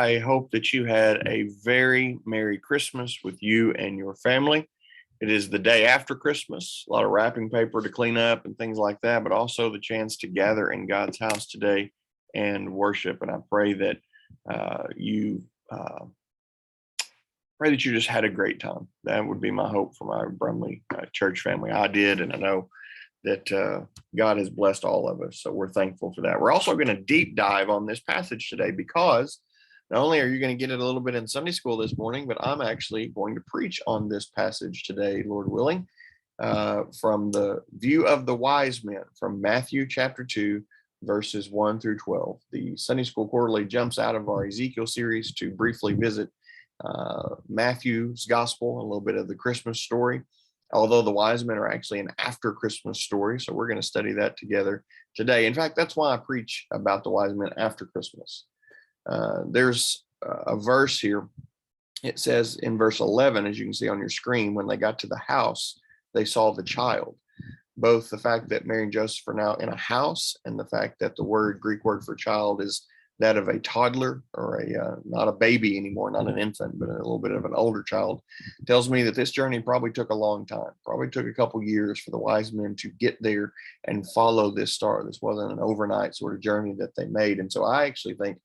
I hope that you had a very Merry Christmas with you and your family. It is the day after Christmas, a lot of wrapping paper to clean up and things like that, but also the chance to gather in God's house today and worship. And I pray that you pray that you just had a great time. That would be my hope for my Brumley church family. I did, and I know that God has blessed all of us. So we're thankful for that. We're also going to deep dive on this passage today because not only are you going to get it a little bit in Sunday school this morning, but I'm actually going to preach on this passage today, Lord willing, from the view of the wise men from Matthew chapter 2, verses 1 through 12. The Sunday School Quarterly jumps out of our Ezekiel series to briefly visit Matthew's gospel, a little bit of the Christmas story, although the wise men are actually an after Christmas story. So we're going to study that together today. In fact, that's why I preach about the wise men after Christmas. There's a verse here. It says in verse 11, as you can see on your screen, when they got to the house, they saw the child. Both the fact that Mary and Joseph are now in a house and the fact that the Greek word for child is that of a toddler or not a baby anymore, not an infant, but a little bit of an older child, tells me that this journey probably took a long time, probably took a couple years for the wise men to get there and follow this star. This wasn't an overnight sort of journey that they made. And so I actually think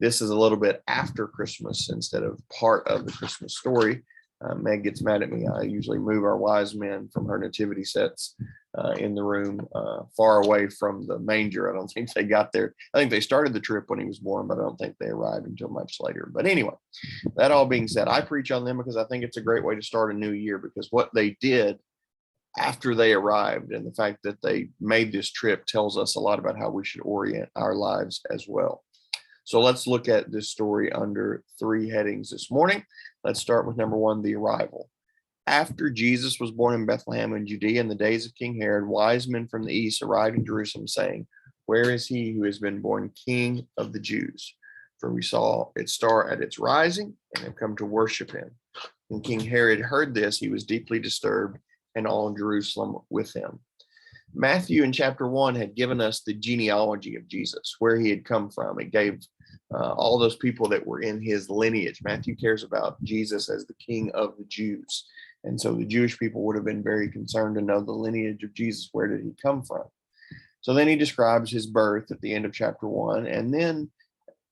this is a little bit after Christmas instead of part of the Christmas story. Meg gets mad at me. I usually move our wise men from her nativity sets in the room far away from the manger. I don't think they got there. I think they started the trip when he was born, but I don't think they arrived until much later. But anyway, that all being said, I preach on them because I think it's a great way to start a new year, because what they did after they arrived and the fact that they made this trip tells us a lot about how we should orient our lives as well. So let's look at this story under three headings this morning. Let's start with number one, the arrival. After Jesus was born in Bethlehem in Judea in the days of King Herod, wise men from the east arrived in Jerusalem, saying, "Where is he who has been born King of the Jews? For we saw its star at its rising and have come to worship him." When King Herod heard this, he was deeply disturbed, and all in Jerusalem with him. Matthew in chapter 1 had given us the genealogy of Jesus, where he had come from. It gave all those people that were in his lineage. Matthew cares about Jesus as the King of the Jews. And so the Jewish people would have been very concerned to know the lineage of Jesus. Where did he come from? So then he describes his birth at the end of chapter 1, and then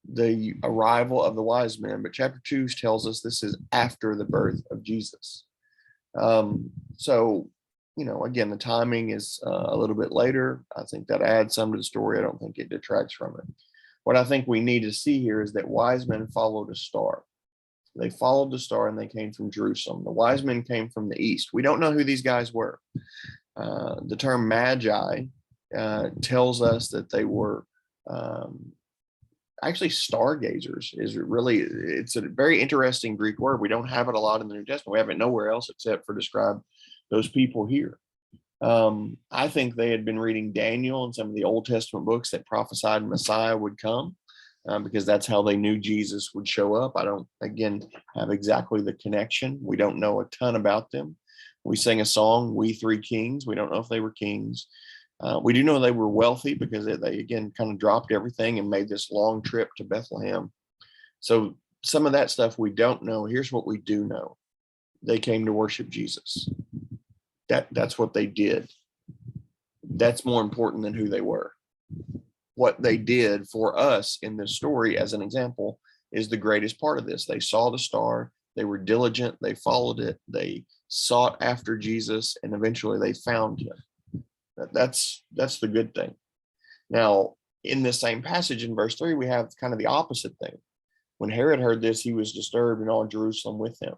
the arrival of the wise men. But chapter 2 tells us this is after the birth of Jesus. So, again, the timing is a little bit later. I think that adds some to the story. I don't think it detracts from it. What I think we need to see here is that wise men followed a star. They followed the star and they came from Jerusalem. The wise men came from the east. We don't know who these guys were. The term magi tells us that they were actually stargazers. It's a very interesting Greek word. We don't have it a lot in the New Testament. We have it nowhere else except for describe those people here. I think they had been reading Daniel and some of the Old Testament books that prophesied Messiah would come, because that's how they knew Jesus would show up. I don't, again, have exactly the connection. We don't know a ton about them. We sang a song, We Three Kings. We don't know if they were kings. We do know they were wealthy because they again, kind of dropped everything and made this long trip to Bethlehem. So some of that stuff we don't know. Here's what we do know. They came to worship Jesus. That's what they did. That's more important than who they were. What they did for us in this story, as an example, is the greatest part of this. They saw the star, they were diligent, they followed it, they sought after Jesus, and eventually they found him. That's the good thing. Now, in this same passage in verse 3, we have kind of the opposite thing. When Herod heard this, he was disturbed, and all Jerusalem with him.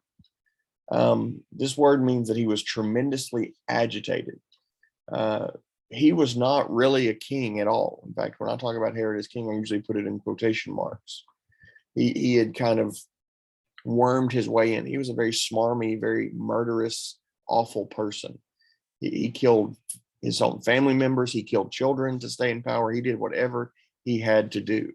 This word means that he was tremendously agitated. He was not really a king at all. In fact, when I talk about Herod as king, I usually put it in quotation marks. He had kind of wormed his way in. He was a very smarmy, very murderous, awful person. He killed his own family members. He killed children to stay in power. He did whatever he had to do.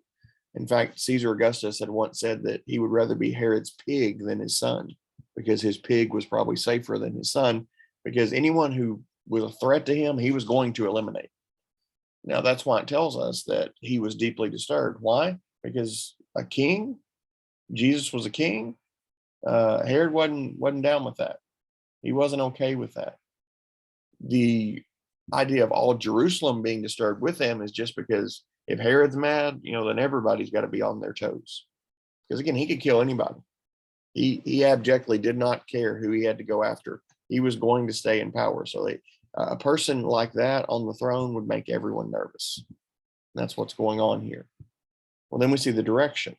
In fact, Caesar Augustus had once said that he would rather be Herod's pig than his son, because his pig was probably safer than his son, because anyone who was a threat to him, he was going to eliminate. Now, that's why it tells us that he was deeply disturbed. Why? Because a king, Jesus was a king. Herod wasn't down with that. He wasn't okay with that. The idea of all of Jerusalem being disturbed with him is just because if Herod's mad, then everybody's got to be on their toes. Because again, he could kill anybody. He abjectly did not care who he had to go after. He was going to stay in power. So a person like that on the throne would make everyone nervous. That's what's going on here. Well, then we see the direction.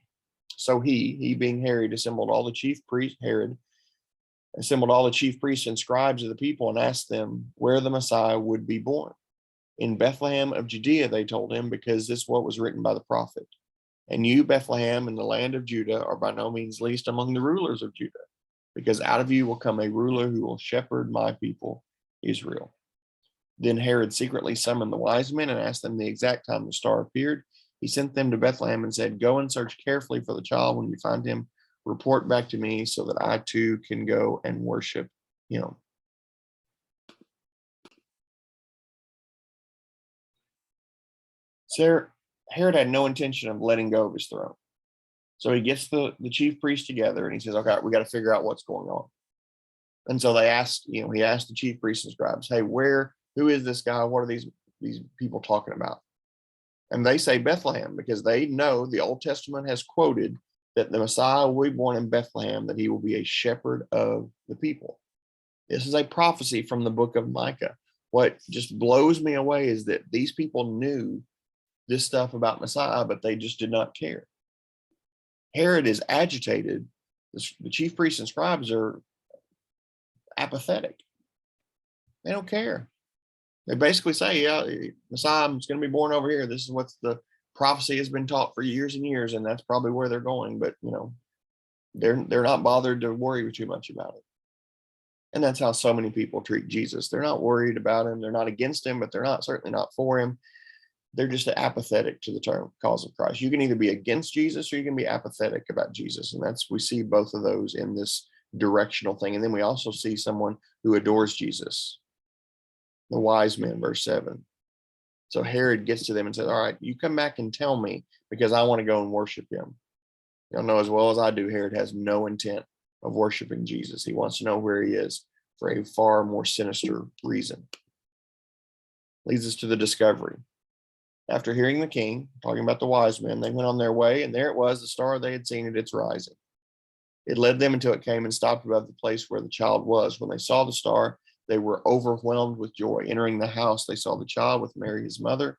So he being Herod, assembled all the chief priests and scribes of the people and asked them where the Messiah would be born. In Bethlehem of Judea, they told him, because this is what was written by the prophet. And you, Bethlehem, in the land of Judah, are by no means least among the rulers of Judah, because out of you will come a ruler who will shepherd my people, Israel. Then Herod secretly summoned the wise men and asked them the exact time the star appeared. He sent them to Bethlehem and said, "Go and search carefully for the child. When you find him, report back to me so that I too can go and worship him." So Herod had no intention of letting go of his throne. So he gets the chief priests together and he says, "Okay, we got to figure out what's going on." And so he asked the chief priests and scribes, "Hey, who is this guy? What are these people talking about?" And they say Bethlehem, because they know the Old Testament has quoted that the Messiah will be born in Bethlehem, that he will be a shepherd of the people. This is a prophecy from the book of Micah. What just blows me away is that these people knew this stuff about Messiah, but they just did not care. Herod is agitated. The chief priests and scribes are apathetic. They don't care. They basically say, "Yeah, Messiah is going to be born over here. This is what the prophecy has been taught for years and years, and that's probably where they're going." But they're not bothered to worry too much about it. And that's how so many people treat Jesus. They're not worried about him. They're not against him, but they're certainly not for him. They're just apathetic to the cause of Christ. You can either be against Jesus or you can be apathetic about Jesus. And we see both of those in this directional thing. And then we also see someone who adores Jesus. The wise men, verse 7. So Herod gets to them and says, "All right, you come back and tell me, because I want to go and worship him." You'll know as well as I do, Herod has no intent of worshiping Jesus. He wants to know where he is for a far more sinister reason. Leads us to the discovery. After hearing the king talking about the wise men, they went on their way, and there it was, the star they had seen at its rising. It led them until it came and stopped above the place where the child was. When they saw the star, they were overwhelmed with joy. Entering the house, they saw the child with Mary, his mother.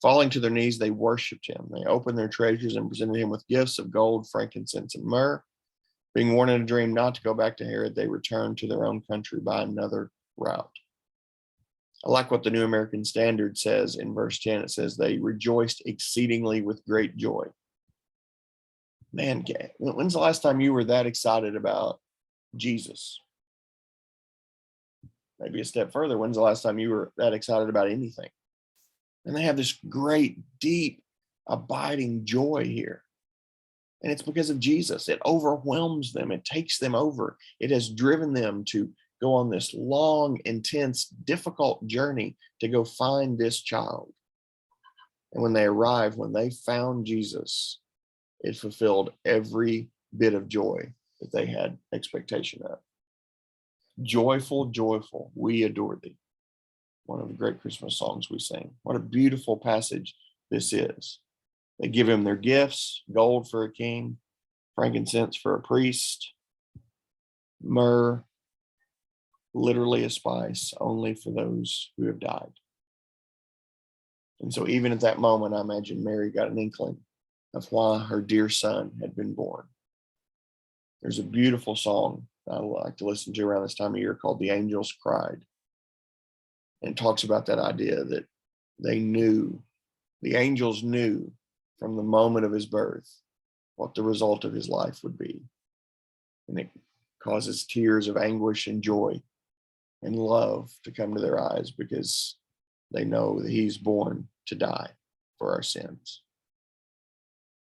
Falling to their knees, they worshiped him. They opened their treasures and presented him with gifts of gold, frankincense, and myrrh. Being warned in a dream not to go back to Herod, they returned to their own country by another route. I like what the New American Standard says in verse 10. It says, "They rejoiced exceedingly with great joy." Man, when's the last time you were that excited about Jesus? Maybe a step further, when's the last time you were that excited about anything? And they have this great, deep, abiding joy here. And it's because of Jesus. It overwhelms them. It takes them over. It has driven them to go on this long, intense, difficult journey to go find this child. And when they arrived, when they found Jesus, it fulfilled every bit of joy that they had expectation of. Joyful, joyful, we adore thee. One of the great Christmas songs we sing. What a beautiful passage this is. They give him their gifts: gold for a king, frankincense for a priest, myrrh, literally a spice only for those who have died. And so even at that moment, I imagine Mary got an inkling of why her dear son had been born. There's a beautiful song I like to listen to around this time of year called "The Angels Cried." And it talks about that idea that the angels knew from the moment of his birth what the result of his life would be. And it causes tears of anguish and joy and love to come to their eyes, because they know that he's born to die for our sins.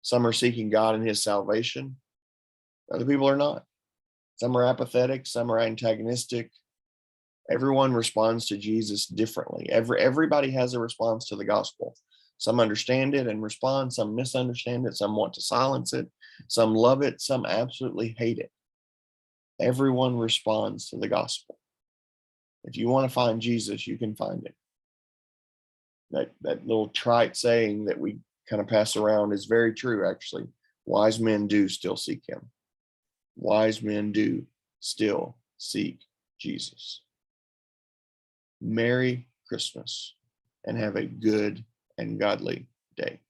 Some are seeking God and his salvation. Other people are not. Some are apathetic. Some are antagonistic. Everyone responds to Jesus differently. Everybody has a response to the gospel. Some understand it and respond. Some misunderstand it. Some want to silence it. Some love it, some absolutely hate it. Everyone responds to the gospel. If you want to find Jesus, you can find him. That little trite saying that we kind of pass around is very true, actually. Wise men do still seek him. Wise men do still seek Jesus. Merry Christmas and have a good and godly day.